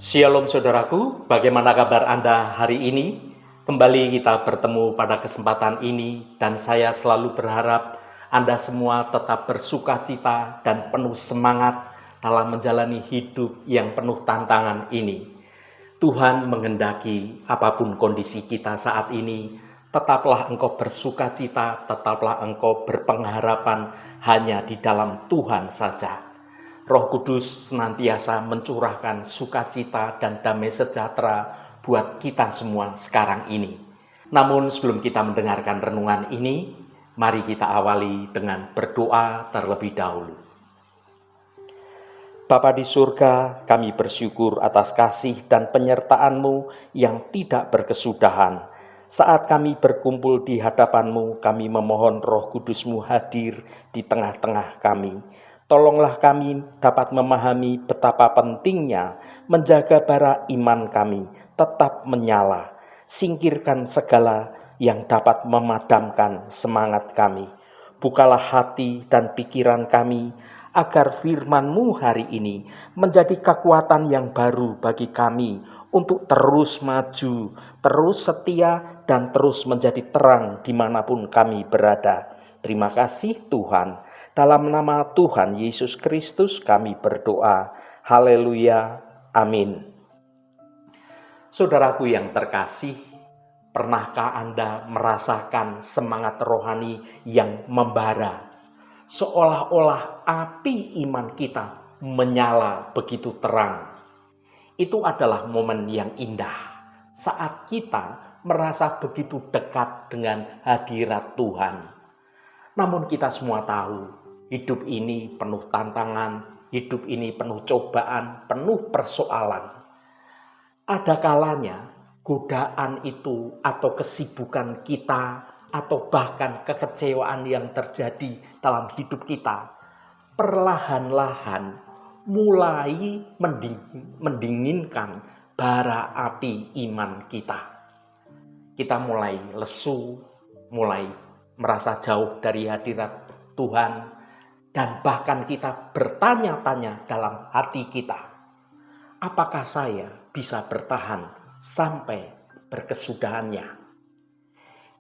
Shalom saudaraku, bagaimana kabar Anda hari ini? Kembali kita bertemu pada kesempatan ini dan saya selalu berharap Anda semua tetap bersukacita dan penuh semangat dalam menjalani hidup yang penuh tantangan ini. Tuhan menghendaki apapun kondisi kita saat ini, tetaplah engkau bersukacita, tetaplah engkau berpengharapan hanya di dalam Tuhan saja. Roh Kudus senantiasa mencurahkan sukacita dan damai sejahtera buat kita semua sekarang ini. Namun sebelum kita mendengarkan renungan ini, mari kita awali dengan berdoa terlebih dahulu. Bapa di surga, kami bersyukur atas kasih dan penyertaan-Mu yang tidak berkesudahan. Saat kami berkumpul di hadapan-Mu, kami memohon Roh Kudus-Mu hadir di tengah-tengah kami. Tolonglah kami dapat memahami betapa pentingnya menjaga bara iman kami tetap menyala. Singkirkan segala yang dapat memadamkan semangat kami. Bukalah hati dan pikiran kami agar firman-Mu hari ini menjadi kekuatan yang baru bagi kami untuk terus maju, terus setia, dan terus menjadi terang dimanapun kami berada. Terima kasih Tuhan. Dalam nama Tuhan Yesus Kristus kami berdoa. Haleluya. Amin. Saudaraku yang terkasih, pernahkah Anda merasakan semangat rohani yang membara? Seolah-olah api iman kita menyala begitu terang. Itu adalah momen yang indah saat kita merasa begitu dekat dengan hadirat Tuhan. Namun kita semua tahu, hidup ini penuh tantangan, hidup ini penuh cobaan, penuh persoalan. Ada kalanya godaan itu atau kesibukan kita atau bahkan kekecewaan yang terjadi dalam hidup kita perlahan-lahan mulai mendinginkan bara api iman kita. Kita mulai lesu, mulai merasa jauh dari hadirat Tuhan, dan bahkan kita bertanya-tanya dalam hati kita, apakah saya bisa bertahan sampai berkesudahannya?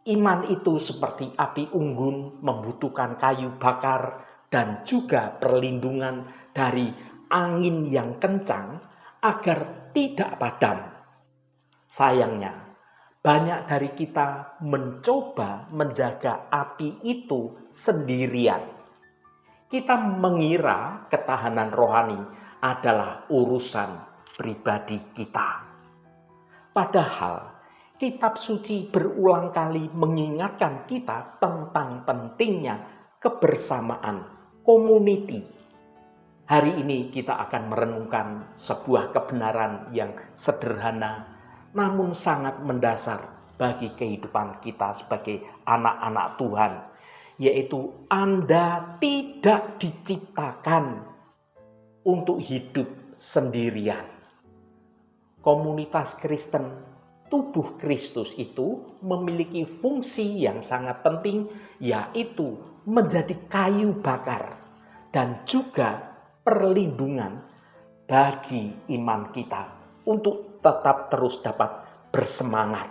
Iman itu seperti api unggun membutuhkan kayu bakar dan juga perlindungan dari angin yang kencang agar tidak padam. Sayangnya, banyak dari kita mencoba menjaga api itu sendirian. Kita mengira ketahanan rohani adalah urusan pribadi kita. Padahal kitab suci berulang kali mengingatkan kita tentang pentingnya kebersamaan, community. Hari ini kita akan merenungkan sebuah kebenaran yang sederhana namun sangat mendasar bagi kehidupan kita sebagai anak-anak Tuhan, yaitu Anda tidak diciptakan untuk hidup sendirian. Komunitas Kristen, tubuh Kristus itu memiliki fungsi yang sangat penting, yaitu menjadi kayu bakar dan juga perlindungan bagi iman kita untuk tetap terus dapat bersemangat.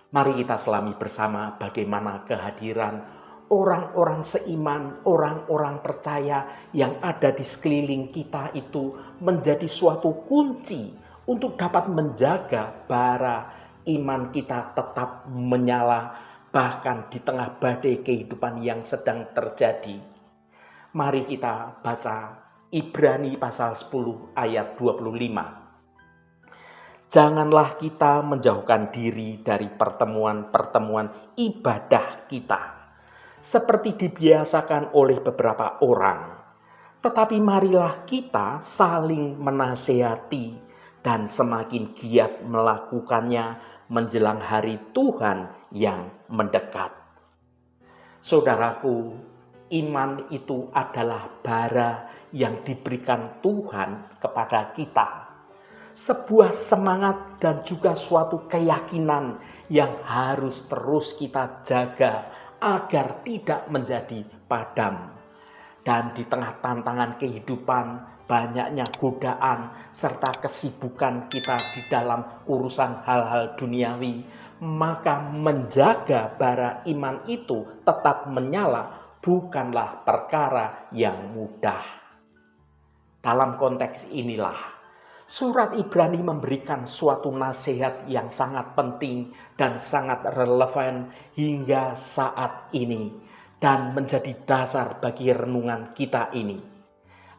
Mari kita selami bersama bagaimana kehadiran orang-orang seiman, orang-orang percaya yang ada di sekeliling kita itu menjadi suatu kunci untuk dapat menjaga bara iman kita tetap menyala bahkan di tengah badai kehidupan yang sedang terjadi. Mari kita baca Ibrani pasal 10 ayat 25. Janganlah kita menjauhkan diri dari pertemuan-pertemuan ibadah kita, seperti dibiasakan oleh beberapa orang. Tetapi marilah kita saling menasehati dan semakin giat melakukannya menjelang hari Tuhan yang mendekat. Saudaraku, iman itu adalah bara yang diberikan Tuhan kepada kita. Sebuah semangat dan juga suatu keyakinan yang harus terus kita jaga agar tidak menjadi padam. dan di tengah tantangan kehidupan, banyaknya godaan, serta kesibukan kita di dalam urusan hal-hal duniawi, maka menjaga bara iman itu tetap menyala bukanlah perkara yang mudah. Dalam konteks inilah, surat Ibrani memberikan suatu nasihat yang sangat penting dan sangat relevan hingga saat ini, dan menjadi dasar bagi renungan kita ini.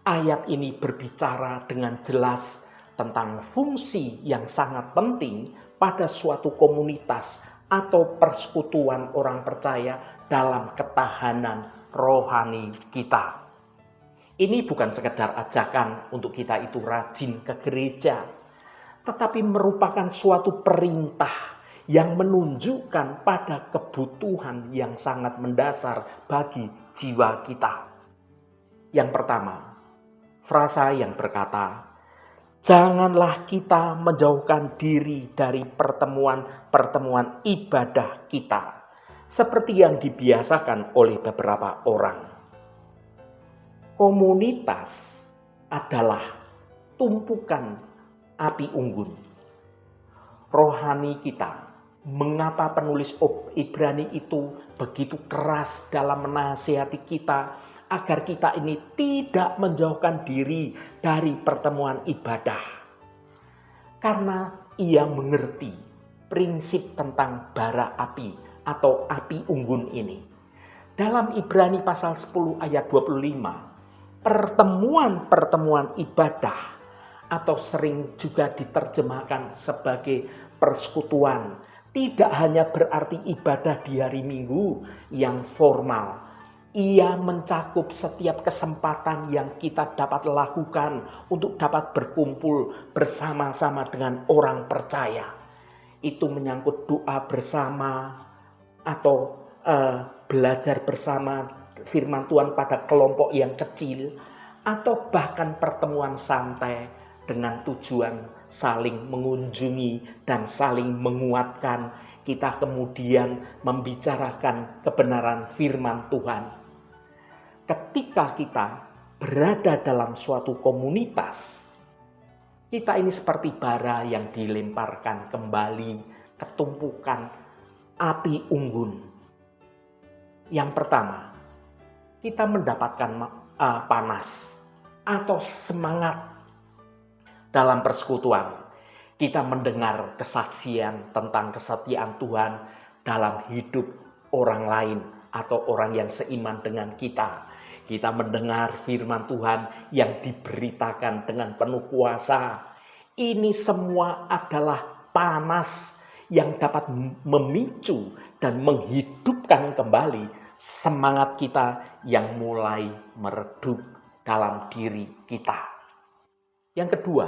Ayat ini berbicara dengan jelas tentang fungsi yang sangat penting pada suatu komunitas atau persekutuan orang percaya dalam ketahanan rohani kita. Ini bukan sekedar ajakan untuk kita itu rajin ke gereja, tetapi merupakan suatu perintah yang menunjukkan pada kebutuhan yang sangat mendasar bagi jiwa kita. Yang pertama, frasa yang berkata, janganlah kita menjauhkan diri dari pertemuan-pertemuan ibadah kita, seperti yang dibiasakan oleh beberapa orang. Komunitas adalah tumpukan api unggun rohani kita. Mengapa penulis Ibrani itu begitu keras dalam menasihati kita agar kita ini tidak menjauhkan diri dari pertemuan ibadah? Karena ia mengerti prinsip tentang bara api atau api unggun ini. Dalam Ibrani pasal 10 ayat 25, pertemuan-pertemuan ibadah atau sering juga diterjemahkan sebagai persekutuan, tidak hanya berarti ibadah di hari Minggu yang formal. Ia mencakup setiap kesempatan yang kita dapat lakukan untuk dapat berkumpul bersama-sama dengan orang percaya. Itu menyangkut doa bersama atau belajar bersama firman Tuhan pada kelompok yang kecil, atau bahkan pertemuan santai dengan tujuan saling mengunjungi dan saling menguatkan. Kita kemudian membicarakan kebenaran firman Tuhan. Ketika kita berada dalam suatu komunitas, kita ini seperti bara yang dilemparkan kembali ke tumpukan api unggun. Yang pertama, kita mendapatkan panas atau semangat dalam persekutuan. Kita mendengar kesaksian tentang kesetiaan Tuhan dalam hidup orang lain atau orang yang seiman dengan kita. Kita mendengar firman Tuhan yang diberitakan dengan penuh kuasa. Ini semua adalah panas yang dapat memicu dan menghidupkan kembali semangat kita yang mulai meredup dalam diri kita. Yang kedua,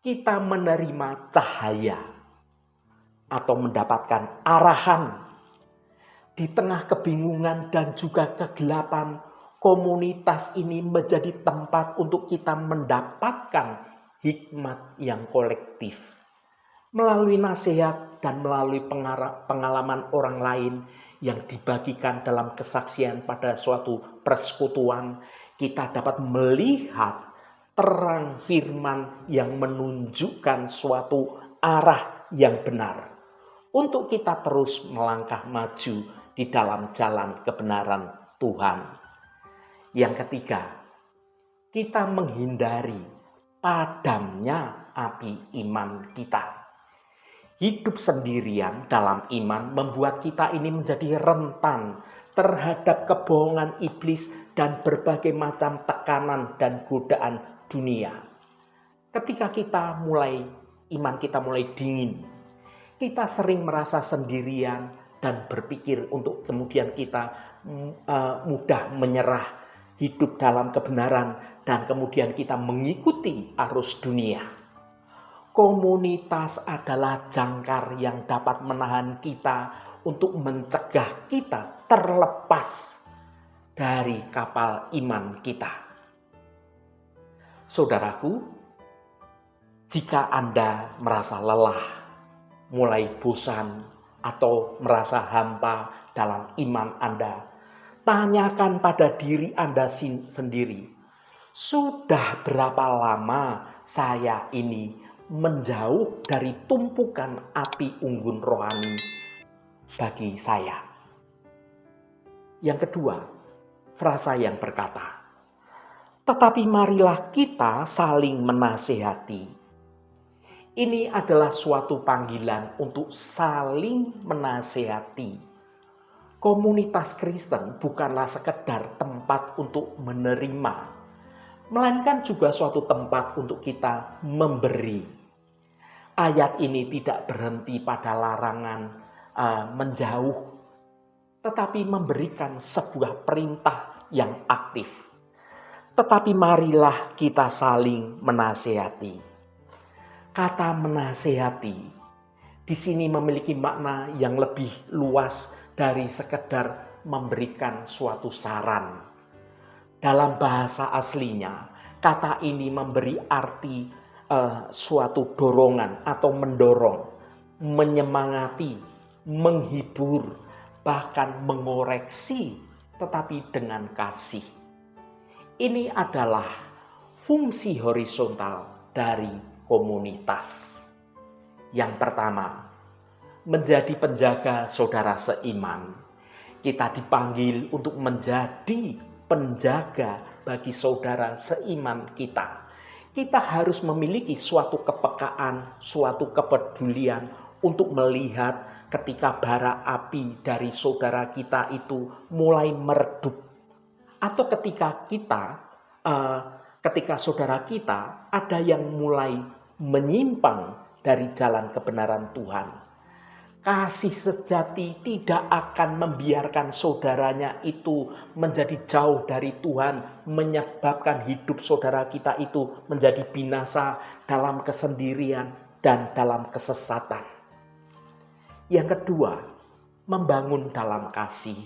kita menerima cahaya atau mendapatkan arahan. Di tengah kebingungan dan juga kegelapan, komunitas ini menjadi tempat untuk kita mendapatkan hikmat yang kolektif. Melalui nasihat dan melalui pengalaman orang lain yang dibagikan dalam kesaksian pada suatu persekutuan, kita dapat melihat terang firman yang menunjukkan suatu arah yang benar untuk kita terus melangkah maju di dalam jalan kebenaran Tuhan. Yang ketiga, kita menghindari padamnya api iman kita. Hidup sendirian dalam iman membuat kita ini menjadi rentan terhadap kebohongan iblis dan berbagai macam tekanan dan godaan dunia. Ketika iman kita mulai dingin, kita sering merasa sendirian dan berpikir untuk kemudian kita mudah menyerah hidup dalam kebenaran dan kemudian kita mengikuti arus dunia. Komunitas adalah jangkar yang dapat menahan kita untuk mencegah kita terlepas dari kapal iman kita. Saudaraku, jika Anda merasa lelah, mulai bosan, atau merasa hampa dalam iman Anda, Tanyakan pada diri Anda sendiri, sudah berapa lama saya ini menjauh dari tumpukan api unggun rohani bagi saya? Yang kedua, frasa yang berkata, tetapi marilah kita saling menasehati. Ini adalah suatu panggilan untuk saling menasehati. Komunitas Kristen bukanlah sekedar tempat untuk menerima, melainkan juga suatu tempat untuk kita memberi. Ayat ini tidak berhenti pada larangan menjauh, tetapi memberikan sebuah perintah yang aktif. Tetapi marilah kita saling menasehati. Kata menasehati di sini memiliki makna yang lebih luas dari sekedar memberikan suatu saran. Dalam bahasa aslinya, kata ini memberi arti suatu dorongan atau mendorong, menyemangati, menghibur, bahkan mengoreksi, tetapi dengan kasih. Ini adalah fungsi horizontal dari komunitas. Yang pertama, menjadi penjaga saudara seiman. Kita dipanggil untuk menjadi penjaga bagi saudara seiman kita. Kita harus memiliki suatu kepekaan, suatu kepedulian untuk melihat ketika bara api dari saudara kita itu mulai meredup. Atau ketika saudara kita ada yang mulai menyimpang dari jalan kebenaran Tuhan. Kasih sejati tidak akan membiarkan saudaranya itu menjadi jauh dari Tuhan, menyebabkan hidup saudara kita itu menjadi binasa dalam kesendirian dan dalam kesesatan. Yang kedua, membangun dalam kasih.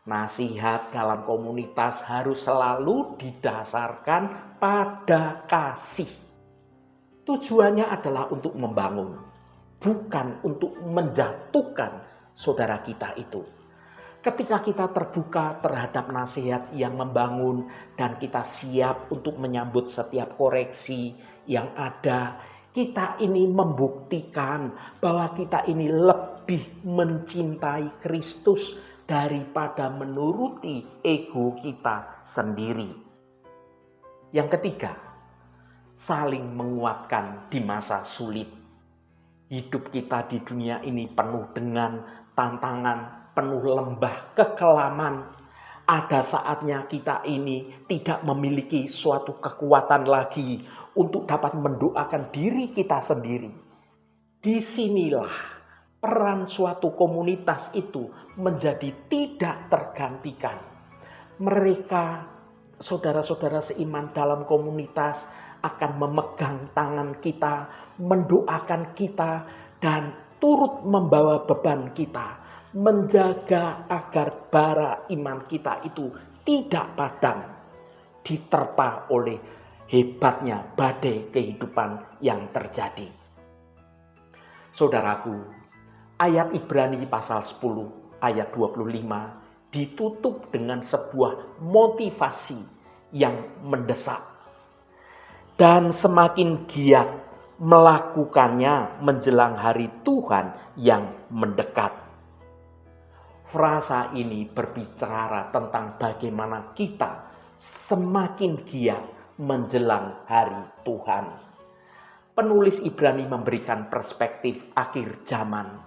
Nasihat dalam komunitas harus selalu didasarkan pada kasih. Tujuannya adalah untuk membangun, bukan untuk menjatuhkan saudara kita itu. Ketika kita terbuka terhadap nasihat yang membangun dan kita siap untuk menyambut setiap koreksi yang ada, kita ini membuktikan bahwa kita ini lebih mencintai Kristus daripada menuruti ego kita sendiri. Yang ketiga, saling menguatkan di masa sulit. Hidup kita di dunia ini penuh dengan tantangan, penuh lembah kekelaman. Ada saatnya kita ini tidak memiliki suatu kekuatan lagi untuk dapat mendoakan diri kita sendiri. Disinilah peran suatu komunitas itu menjadi tidak tergantikan. Mereka, saudara-saudara seiman dalam komunitas, akan memegang tangan kita, mendoakan kita, dan turut membawa beban kita, menjaga agar bara iman kita itu tidak padam, diterpa oleh hebatnya badai kehidupan yang terjadi. Saudaraku, ayat Ibrani pasal 10 ayat 25 ditutup dengan sebuah motivasi yang mendesak. Dan semakin giat melakukannya menjelang hari Tuhan yang mendekat. Frasa ini berbicara tentang bagaimana kita semakin giat menjelang hari Tuhan. Penulis Ibrani memberikan perspektif akhir zaman.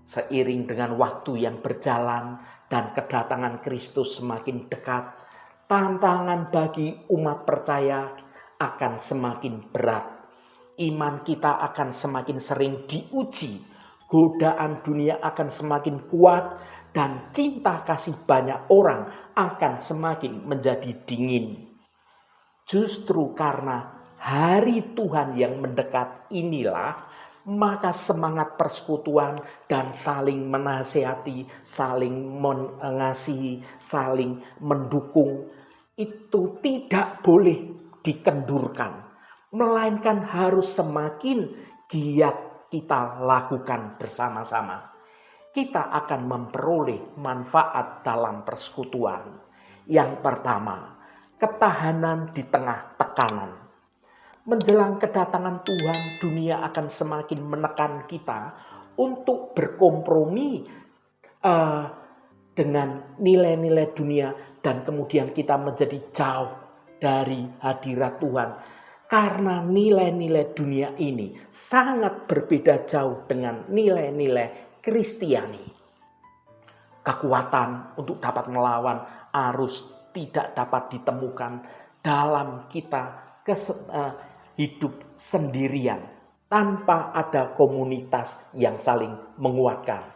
Seiring dengan waktu yang berjalan dan kedatangan Kristus semakin dekat, tantangan bagi umat percaya akan semakin berat. Iman kita akan semakin sering diuji. Godaan dunia akan semakin kuat dan cinta kasih banyak orang akan semakin menjadi dingin. Justru karena hari Tuhan yang mendekat inilah, maka semangat persekutuan dan saling menasihati, saling mengasihi, saling mendukung itu tidak boleh dikendurkan, melainkan harus semakin giat kita lakukan bersama-sama. kita akan memperoleh manfaat dalam persekutuan. Yang pertama, ketahanan di tengah tekanan. Menjelang kedatangan Tuhan, dunia akan semakin menekan kita untuk berkompromi dengan nilai-nilai dunia, dan kemudian kita menjadi jauh dari hadirat Tuhan. Karena nilai-nilai dunia ini sangat berbeda jauh dengan nilai-nilai Kristiani. Kekuatan untuk dapat melawan arus tidak dapat ditemukan dalam kita hidup sendirian tanpa ada komunitas yang saling menguatkan.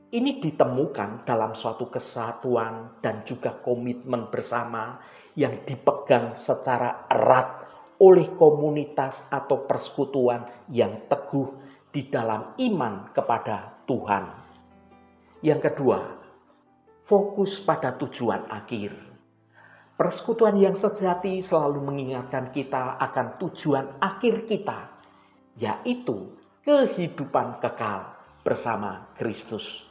Ini ditemukan dalam suatu kesatuan dan juga komitmen bersama yang dipegang secara erat oleh komunitas atau persekutuan yang teguh di dalam iman kepada Tuhan. Yang kedua, fokus pada tujuan akhir. Persekutuan yang sejati selalu mengingatkan kita akan tujuan akhir kita, yaitu kehidupan kekal bersama Kristus.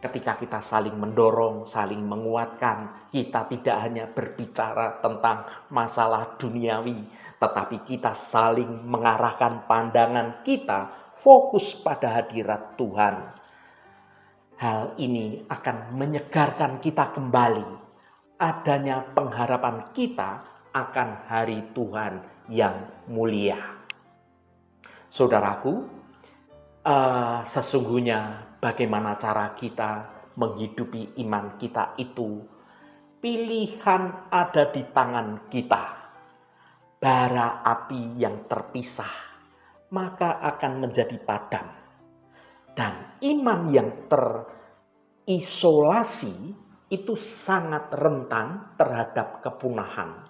Ketika kita saling mendorong, saling menguatkan, kita tidak hanya berbicara tentang masalah duniawi, tetapi kita saling mengarahkan pandangan kita fokus pada hadirat Tuhan. Hal ini akan menyegarkan kita kembali, adanya pengharapan kita akan hari Tuhan yang mulia. Saudaraku, sesungguhnya bagaimana cara kita menghidupi iman kita itu, pilihan ada di tangan kita. Bara api yang terpisah, maka akan menjadi padam. Dan iman yang terisolasi itu sangat rentan terhadap kepunahan.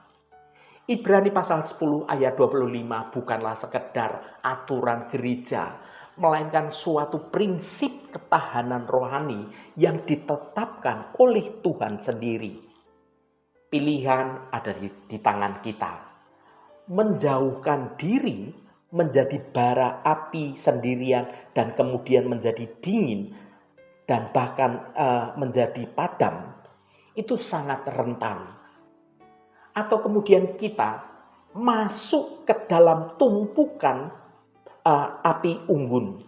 Ibrani pasal 10 ayat 25 bukanlah sekedar aturan gereja, melainkan suatu prinsip ketahanan rohani yang ditetapkan oleh Tuhan sendiri. Pilihan ada di tangan kita. Menjauhkan diri menjadi bara api sendirian dan kemudian menjadi dingin dan bahkan menjadi padam, itu sangat rentan. Atau kemudian kita masuk ke dalam tumpukan api unggun,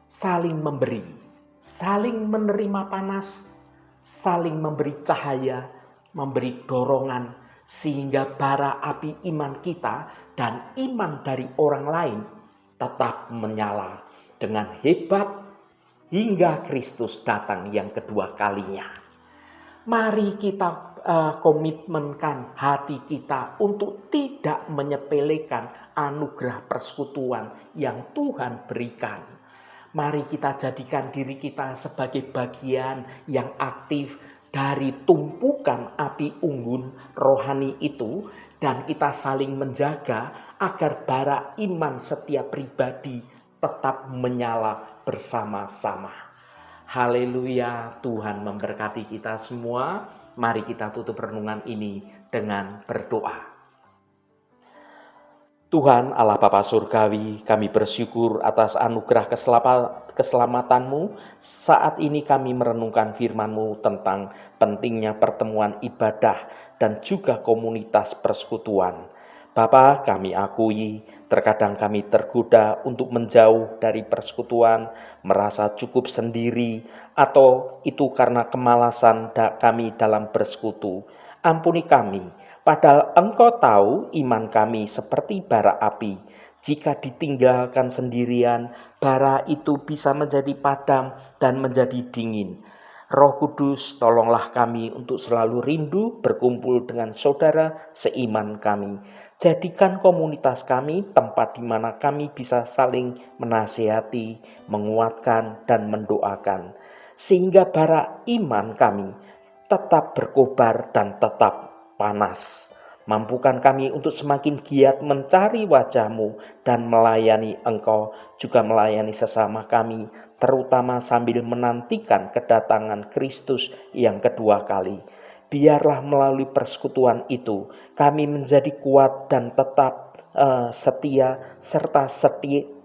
saling memberi, saling menerima panas, saling memberi cahaya, memberi dorongan, sehingga bara api iman kita dan iman dari orang lain tetap menyala dengan hebat hingga Kristus datang yang kedua kalinya. Mari kita komitmenkan hati kita untuk tidak menyepelekan anugerah persekutuan yang Tuhan berikan. Mari kita jadikan diri kita sebagai bagian yang aktif dari tumpukan api unggun rohani itu, dan kita saling menjaga agar bara iman setiap pribadi tetap menyala bersama-sama. Haleluya, Tuhan memberkati kita semua. Mari kita tutup renungan ini dengan berdoa. Tuhan Allah Bapa Surgawi, kami bersyukur atas anugerah keselamatan-Mu. Saat ini kami merenungkan firman-Mu tentang pentingnya pertemuan ibadah dan juga komunitas persekutuan. Bapa, kami akui terkadang kami tergoda untuk menjauh dari persekutuan, merasa cukup sendiri, atau itu karena kemalasan kami dalam bersekutu. Ampuni kami, padahal Engkau tahu iman kami seperti bara api. Jika ditinggalkan sendirian, bara itu bisa menjadi padam dan menjadi dingin. Roh Kudus, tolonglah kami untuk selalu rindu berkumpul dengan saudara seiman kami. Jadikan komunitas kami tempat di mana kami bisa saling menasihati, menguatkan, dan mendoakan. Sehingga bara iman kami tetap berkobar dan tetap panas. Mampukan kami untuk semakin giat mencari wajah-Mu dan melayani Engkau, juga melayani sesama kami, terutama sambil menantikan kedatangan Kristus yang kedua kali. Biarlah melalui persekutuan itu kami menjadi kuat dan tetap setia, serta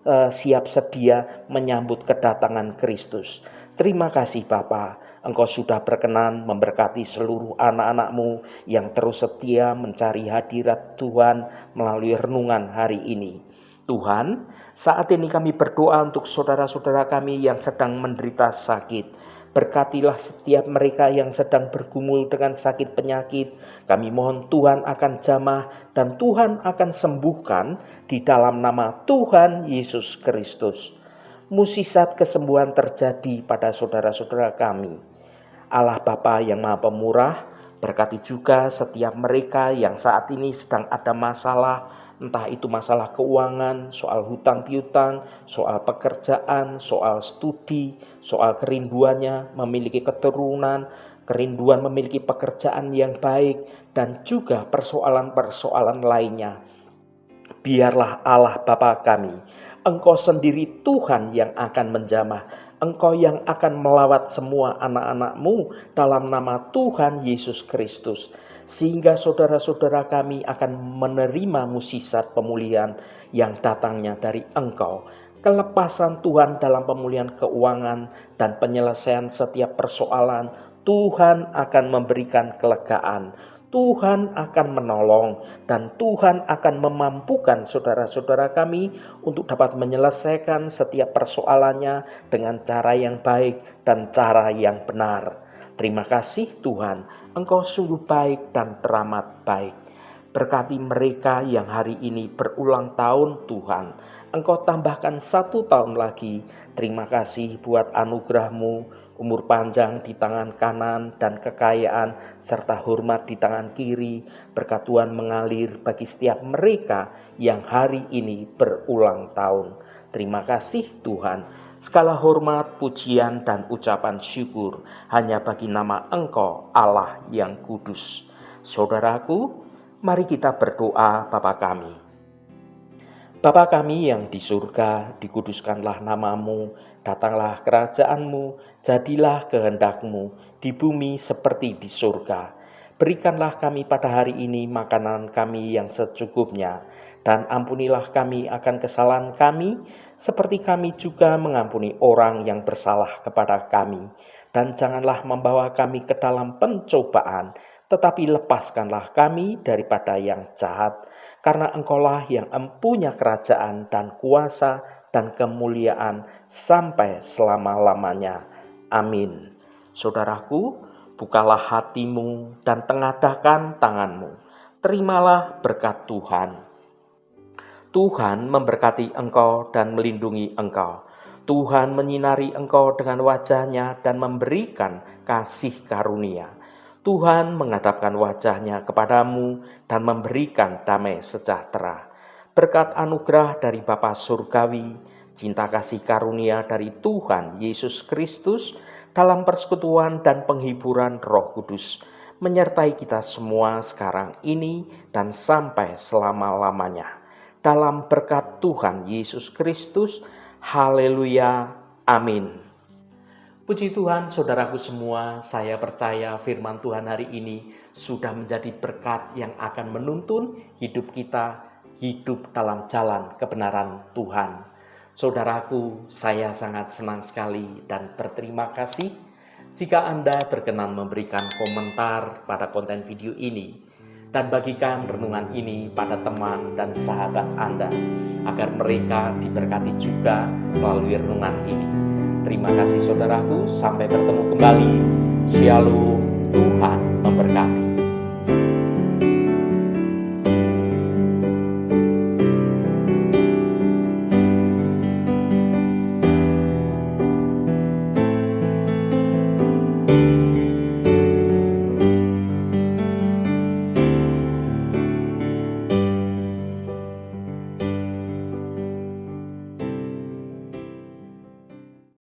siap sedia menyambut kedatangan Kristus. Terima kasih Bapa, Engkau sudah berkenan memberkati seluruh anak-anak-Mu yang terus setia mencari hadirat Tuhan melalui renungan hari ini. Tuhan, saat ini kami berdoa untuk saudara-saudara kami yang sedang menderita sakit. Berkatilah setiap mereka yang sedang bergumul dengan sakit penyakit. Kami mohon Tuhan akan jamah dan Tuhan akan sembuhkan di dalam nama Tuhan Yesus Kristus. Mukjizat kesembuhan terjadi pada saudara-saudara kami. Allah Bapa yang Maha Pemurah, berkati juga setiap mereka yang saat ini sedang ada masalah, entah itu masalah keuangan, soal hutang piutang, soal pekerjaan, soal studi, soal kerinduannya memiliki keturunan, kerinduan memiliki pekerjaan yang baik, dan juga persoalan-persoalan lainnya. Biarlah Allah Bapa kami, Engkau sendiri Tuhan yang akan menjamah, Engkau yang akan melawat semua anak-anak-Mu dalam nama Tuhan Yesus Kristus. Sehingga saudara-saudara kami akan menerima mukjizat pemulihan yang datangnya dari Engkau. Kelepasan Tuhan dalam pemulihan keuangan dan penyelesaian setiap persoalan. Tuhan akan memberikan kelegaan. Tuhan akan menolong dan Tuhan akan memampukan saudara-saudara kami untuk dapat menyelesaikan setiap persoalannya dengan cara yang baik dan cara yang benar. Terima kasih Tuhan, Engkau sungguh baik dan teramat baik. Berkati mereka yang hari ini berulang tahun Tuhan. Engkau tambahkan 1 tahun lagi. Terima kasih buat anugerah-Mu, umur panjang di tangan kanan dan kekayaan serta hormat di tangan kiri. Berkat Tuhan mengalir bagi setiap mereka yang hari ini berulang tahun. Terima kasih Tuhan. Segala hormat, pujian, dan ucapan syukur hanya bagi nama Engkau Allah yang kudus. Saudaraku, mari kita berdoa Bapa kami. Bapa kami yang di surga, dikuduskanlah nama-Mu, datanglah kerajaan-Mu, jadilah kehendak-Mu di bumi seperti di surga. Berikanlah kami pada hari ini makanan kami yang secukupnya, dan ampunilah kami akan kesalahan kami, seperti kami juga mengampuni orang yang bersalah kepada kami. Dan janganlah membawa kami ke dalam pencobaan, tetapi lepaskanlah kami daripada yang jahat. Karena Engkaulah yang empunya kerajaan dan kuasa dan kemuliaan sampai selama-lamanya. Amin. Saudaraku, bukalah hatimu dan tengadahkan tanganmu. Terimalah berkat Tuhan. Tuhan memberkati engkau dan melindungi engkau. Tuhan menyinari engkau dengan wajah-Nya dan memberikan kasih karunia. Tuhan menghadapkan wajah-Nya kepadamu dan memberikan damai sejahtera. Berkat anugerah dari Bapa Surgawi, cinta kasih karunia dari Tuhan Yesus Kristus, dalam persekutuan dan penghiburan Roh Kudus, menyertai kita semua sekarang ini dan sampai selama-lamanya. Dalam berkat Tuhan Yesus Kristus, haleluya, amin. Puji Tuhan, saudaraku semua, saya percaya firman Tuhan hari ini sudah menjadi berkat yang akan menuntun hidup kita, hidup dalam jalan kebenaran Tuhan. Saudaraku, saya sangat senang sekali dan berterima kasih jika Anda berkenan memberikan komentar pada konten video ini dan bagikan renungan ini pada teman dan sahabat Anda, agar mereka diberkati juga melalui renungan ini. Terima kasih saudaraku, sampai bertemu kembali. Shalom, Tuhan memberkati.